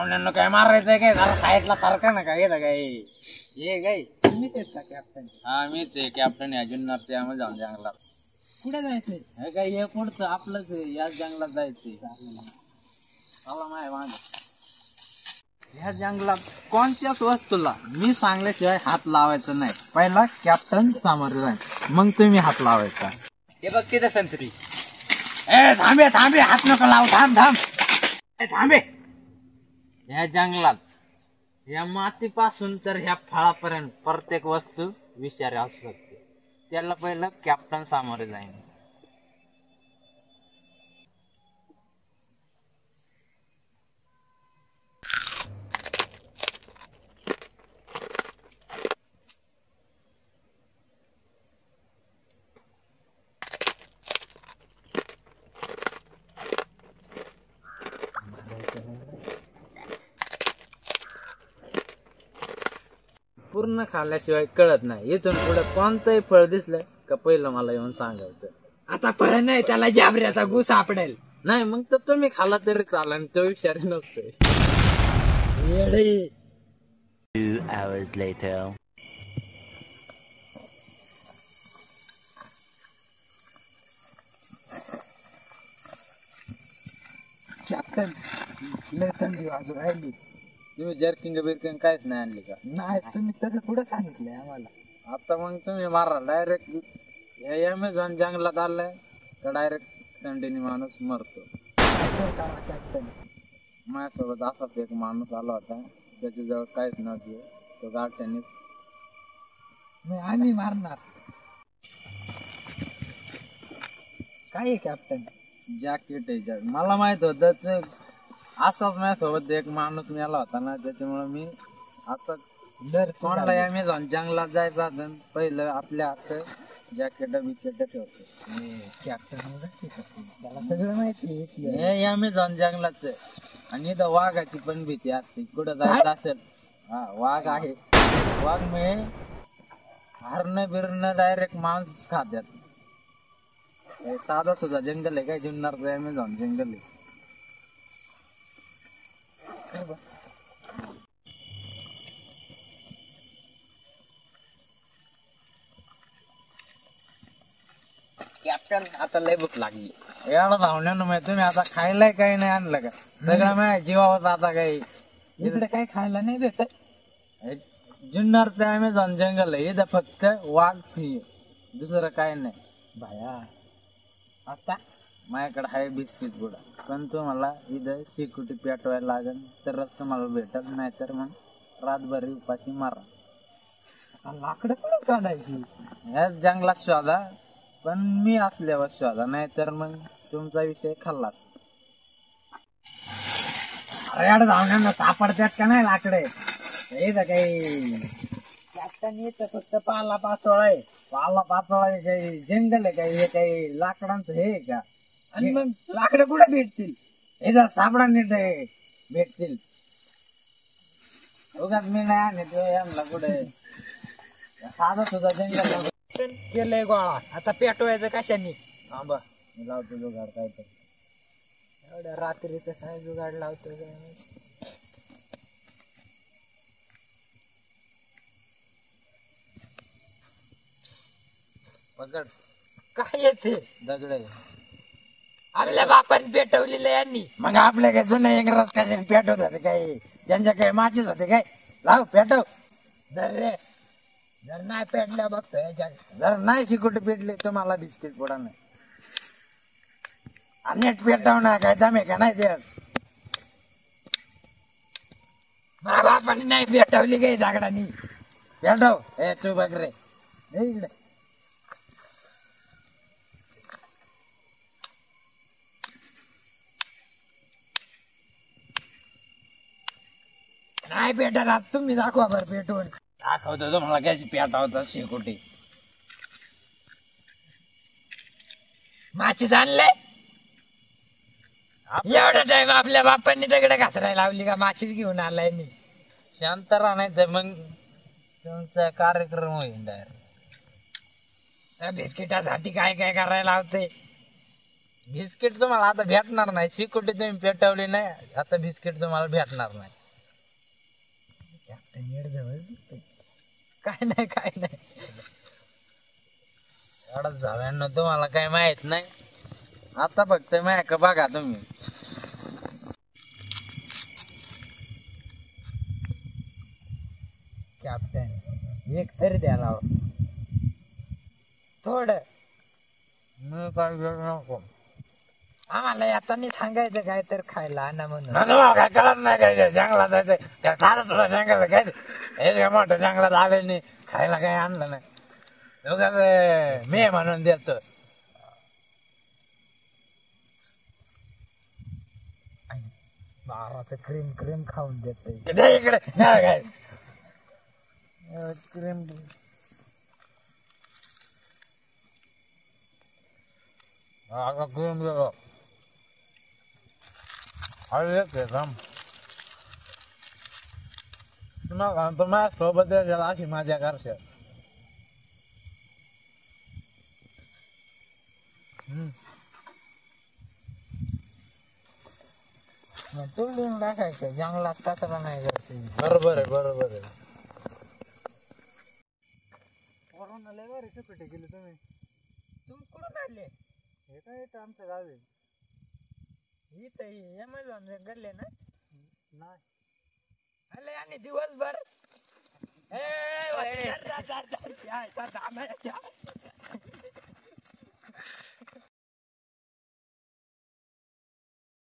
धावण्यानं काय मारायचंय काय जरा साईडला सारखा ना काय येतं काय ये काय मीच आहेत का कॅप्टन? हा मीच आहे कॅप्टन या जुन्नरचे आम्ही जाऊन जंगलात कुठे जायचंय? हे काय हे पुढचं आपलंच आहे याच जंगलात जायचंय चला माय माग ह्या जंगलात कोणत्याच वस्तूला मी सांगल्याशिवाय हात लावायचा नाही पहिला कॅप्टन सामोरे जाईल मग तुम्ही हात लावायचा हे बघ तिथे संत्री. ए थांबे थांबे हात नको लाव थांब थांब ए थांबे ह्या जंगलात या मातीपासून तर ह्या फळापर्यंत प्रत्येक वस्तू विषारी असू शकते त्याला पहिलं कॅप्टन सामोरे जाईल पूर्ण खाल्ल्याशिवाय कळत नाही इथून पुढे कोणतंही फळ दिसलं का पहिलं मला येऊन सांगायचं आता फळ नाही, त्याला जाबऱ्याचा गु सापडेल. नाही मग तर तुम्ही खाल्ला तरी चालेल तो विषारी नसतोय. 2 hours later. कॅप्टन लय थंडी वाजू राहिली. तुम्ही जर्किंग बिर्किंग काहीच नाही आणली का? नाही, तुम्ही तसं कुठं सांगितलंय आम्हाला? आता मग तुम्ही मारा डायरेक्ट अमेझॉन जंगलात आलाय तर डायरेक्ट थंडीने माणूस मरतो. कॅप्टन माझ्यासोबत असाच एक माणूस आला होता त्याच्याजवळ काहीच नव्हते तो गाठ्याने आम्ही मारणार. काय कॅप्टन? जॅकेट आहे मला माहित होतं असाच माझ्यासोबत एक माणूस मेला होता ना त्याच्यामुळे मी आता दर कोणाला अमेझॉन जंगलात जायचं असेल पहिलं आपल्या हात जॅकेट बिकेट ठेवतो. कॅप्टन त्याला सगळं माहिती हे अमेझॉन जंगलात आणि इथं वाघाची पण भीती असते कुठं जायचं असेल. हा वाघ आहे वाघ मी हरणं बिरणं डायरेक्ट मांस खात्यात. साधा सुद्धा जंगल आहे काय जुन्नरचं अमेझॉन जंगल आहे. कॅप्टन आता लय भूक लागली एवढं धावण्यानं माहिती तुम्ही आता खायलाय काही नाही आणलं का सगळं माझ्या जीवावर आता काही इकडे काय खायला नाही भेटत. जुन्नरचं अमेझॉन जंगल आहे इथं फक्त वाघ सिंह दुसरं काय नाही. भाया आता माझ्याकडे आहे बिस्किट पुडा पण तुम्हाला इथं शिकुटी पेटवायला लागेल तरच तुम्हाला भेटत नाही तर मग रातभरी उपाशी मारा. लाकडं कुठं काढायची? ह्या जंगलात शोधा पण मी असल्यावर शोधा नाही तर मग तुमचा विषय खाल्लाच. अरे धावण्यांना सापडतात का नाही लाकडे इथं काही कॅप्टन येतं फक्त पाला पाचोळा आहे. पाला पाचोळा आहे काही जंगल आहे काही हे काही लाकडांचं हे आहे का? आणि मग लाकडं कुठे भेटतील? इथं सापडा नीट भेटतील. उगाच मी नाही आणले यांना कुठे साधं सुद्धा जंगल केलंय गोळा, आता पेटवायचं कशाने? थांबा मी लावतो जुगाड काय तर. एवढ्या रात्रीचं काय जुगाड लावतो? पकड काय येते? दगड आपल्या बापाने पेटवलेलं यांनी. मग आपल्या काय जुन्या इंग्रज कशाने पेटवत होते काही त्यांच्या काही माचीच होते काय लाव पेटव. जर रे जर नाही पेटल्या बघतोय जर नाही शिकुटी पेटली तुम्हाला बिस्किट पुडा नाही नेट पेटव ना काय दमे का नाही ते माझ्या बापाने नाही पेटवली काही दगडानी. पेटव हे तू बघ रे इकडे नाही पेटत. तुम्ही दाखवा बरं पेटवून. दाखवतो तुम्हाला कशी पेटवतात शिकुटी. माचीस आणलंय एवढा टाइम आपल्या बापांनी दगड घासरायला लावली का? माचीस घेऊन आलाय मी. शांत राहा नाही तर मग तुमचा कार्यक्रम होईल डायरेक्ट. त्या बिस्किटासाठी काय काय करायला लावते? बिस्किट तुम्हाला आता भेटणार नाही शिकुटी तुम्ही पेटवली नाही आता बिस्किट तुम्हाला भेटणार नाही. काय नाही काय नाही एवढा जाव्यांना तुम्हाला काही माहित नाही. आता फक्त मॅक बघा तुम्ही. कॅप्टन एक तरी द्यायला थोड मी काय घेऊ नको. आम्हाला येताना सांगायचं काय तर खायला आणा म्हणून. काय कळत नाही काय जंगलात जायचं काय तुला जंगलात काय हे मोठं जंगलात आले नाही खायला काही आणलं नाही. दोघांच मी म्हणून देतो. बाबाचं क्रीम क्रीम खाऊन देते इकडे काय क्रीम क्रीम देतो. अरे थांब माझ्या सोबत अशी माझ्या करशा. तू लिहून टाकायचं जंगलात कचरा नाही करते. बरोबर आहे बरोबर आहे. सुकटे गेले तुम्ही तुम्ही कुठं काढले हे काय आमचं गाव आहे. इथं अमेझॉन गल्ले ना नाही आले आणि दिवसभर